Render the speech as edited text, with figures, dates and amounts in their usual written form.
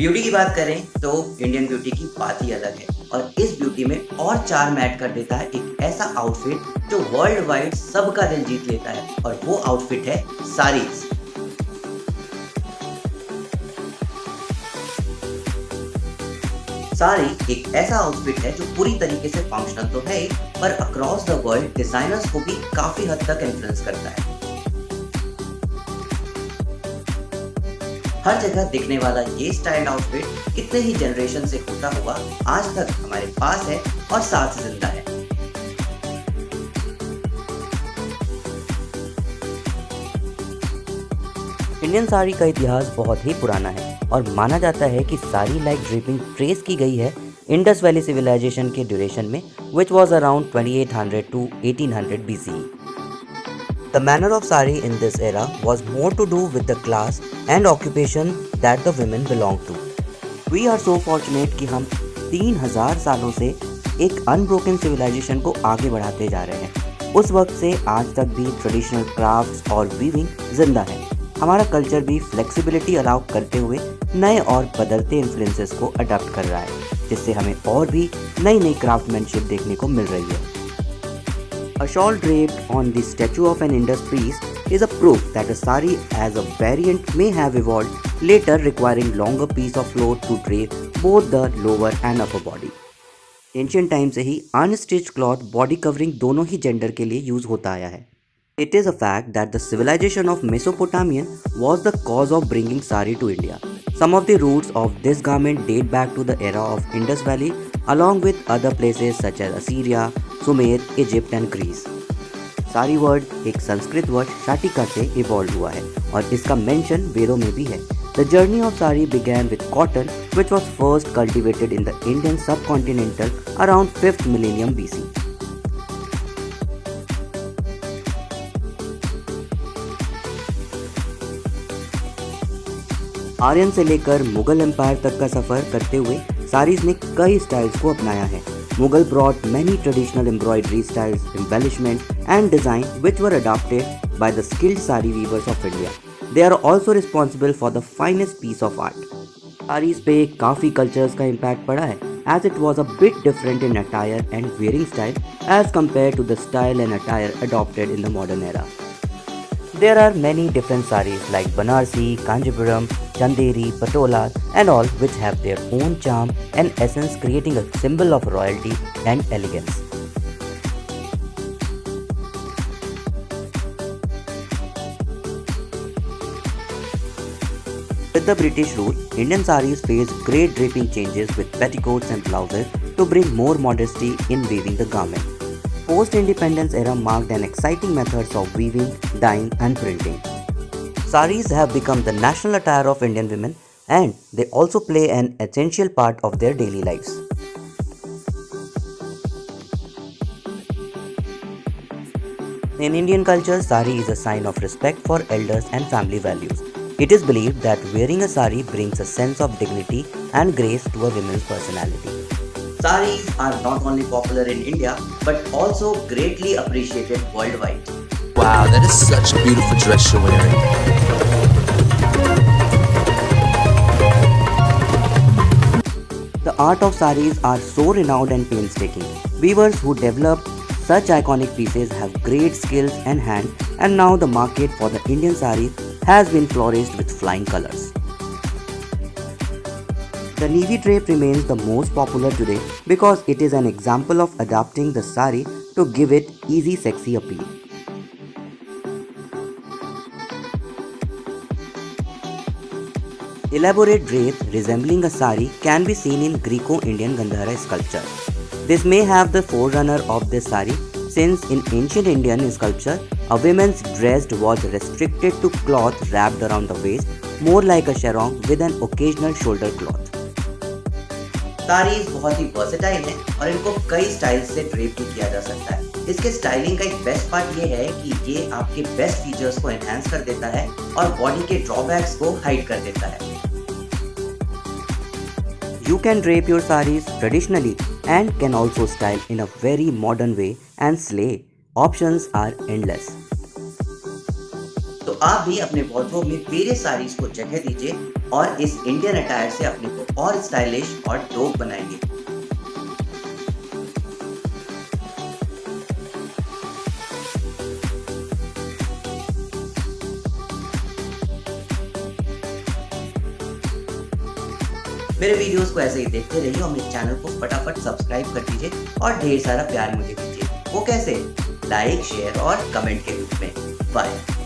Beauty की बात करें तो इंडियन ब्यूटी की बात ही अलग है और इस ब्यूटी में और चार्म ऐड कर देता है एक ऐसा आउटफिट जो वर्ल्ड वाइड सबका दिल जीत लेता है और वो आउटफिट है साड़ीज। साड़ी एक ऐसा आउटफिट है जो पूरी तरीके से फंक्शनल तो है ही, पर अक्रॉस द वर्ल्ड डिजाइनर्स को भी काफी हद तक इन्फ्लुएंस करता है। हर जगह दिखने वाला ये स्टाइल्ड आउटफिट कितने ही जनरेशन से होता हुआ आज तक हमारे पास है और साथ जिंदा है। इंडियन साड़ी का इतिहास बहुत ही पुराना है और माना जाता है कि साड़ी लाइक ड्रेपिंग ट्रेस की गई है इंडस वैली सिविलाइजेशन के ड्यूरेशन में, which was around 2800 to 1800 BCE. The manner of sari in this era was more to do with the class and occupation that the women belonged to. We are so fortunate कि हम 3000 सालों से एक unbroken civilisation को आगे बढ़ाते जा रहे हैं। उस वक्त से आज तक भी ट्रेडिशनल क्राफ्ट्स और वीविंग जिंदा है। हमारा कल्चर भी फ्लेक्सिबिलिटी अलाउ करते हुए नए और बदलते इन्फ्लुएंसेस को अडॉप्ट कर रहा है, जिससे हमें और भी नई नई क्राफ्टमैनशिप देखने को मिल रही है। A shawl draped on the statue of an Indus priest is a proof that a sari as a variant may have evolved later, requiring longer piece of cloth to drape both the lower and upper body. Ancient time से ही unstitched cloth body covering दोनों ही gender के लिए use होता आया है। It is a fact that the civilization of Mesopotamian was the cause of bringing sari to India. Some of the roots of this garment date back to the era of Indus Valley, along with other places such as Assyria, Sumer, Egypt and Greece. सारी word एक Sanskrit word शाटिका से evolve हुआ है और इसका mention वेदों में भी है। The journey of sari began with cotton, which was first cultivated in the Indian subcontinental around 5th millennium BC. Aryan से लेकर मुगल एम्पायर तक का सफर करते हुए साड़ीज ने कई स्टाइल्स को अपनाया है। Mughal brought many traditional embroidery styles, embellishment and design which were adopted by the skilled sari weavers of India. They are also responsible for the finest piece of art. Saris पे काफ़ी कल्चर्स का impact पड़ा है, as it was a bit different in attire and wearing style as compared to the style and attire adopted in the modern era. There are many different saris like Banarsi, Kanjipuram, Chanderi, Patola and all, which have their own charm and essence, creating a symbol of royalty and elegance. With the British rule, Indian saris faced great draping changes with petticoats and blouses to bring more modesty in weaving the garment. Post-independence era marked an exciting methods of weaving, dyeing and printing. Saris have become the national attire of Indian women and they also play an essential part of their daily lives. In Indian culture, sari is a sign of respect for elders and family values. It is believed that wearing a sari brings a sense of dignity and grace to a woman's personality. Saris are not only popular in India but also greatly appreciated worldwide. Wow, that is such a beautiful dress you're wearing. The art of saris are so renowned and painstaking. Weavers who develop such iconic pieces have great skills and hand, and now the market for the Indian saris has been flourished with flying colors. The navy drape remains the most popular today because it is an example of adapting the sari to give it easy, sexy appeal. Elaborate drape resembling a sari can be seen in Greco-Indian Gandhara sculpture. This may have the forerunner of this sari, since in ancient Indian sculpture, a woman's dress was restricted to cloth wrapped around the waist, more like a sarong with an occasional shoulder cloth. Saris बहुत ही versatile है और इनको कई style से drape भी किया जा सकता है। इसके स्टाइलिंग का एक बेस्ट पार्ट ये है कि ये आपके बेस्ट फीचर्स को एनहांस कर देता है और बॉडी के ड्रॉबैक्स को हाइड कर देता है। You can drape your saris traditionally and can also style in a very modern way and slay. Options are endless. तो तो आप भी अपने वार्डरोब में वेरियस साड़ीज को जगह दीजिए और इस इंडियन अटायर से अपने को और स्टाइलिश और डोप बनाएंगे। मेरे वीडियोस को ऐसे ही देखते रहिए और मेरे चैनल को फटाफट सब्सक्राइब कर दीजिए और ढेर सारा प्यार मुझे दीजिए। वो कैसे? लाइक, शेयर और कमेंट के रूप में। बाय।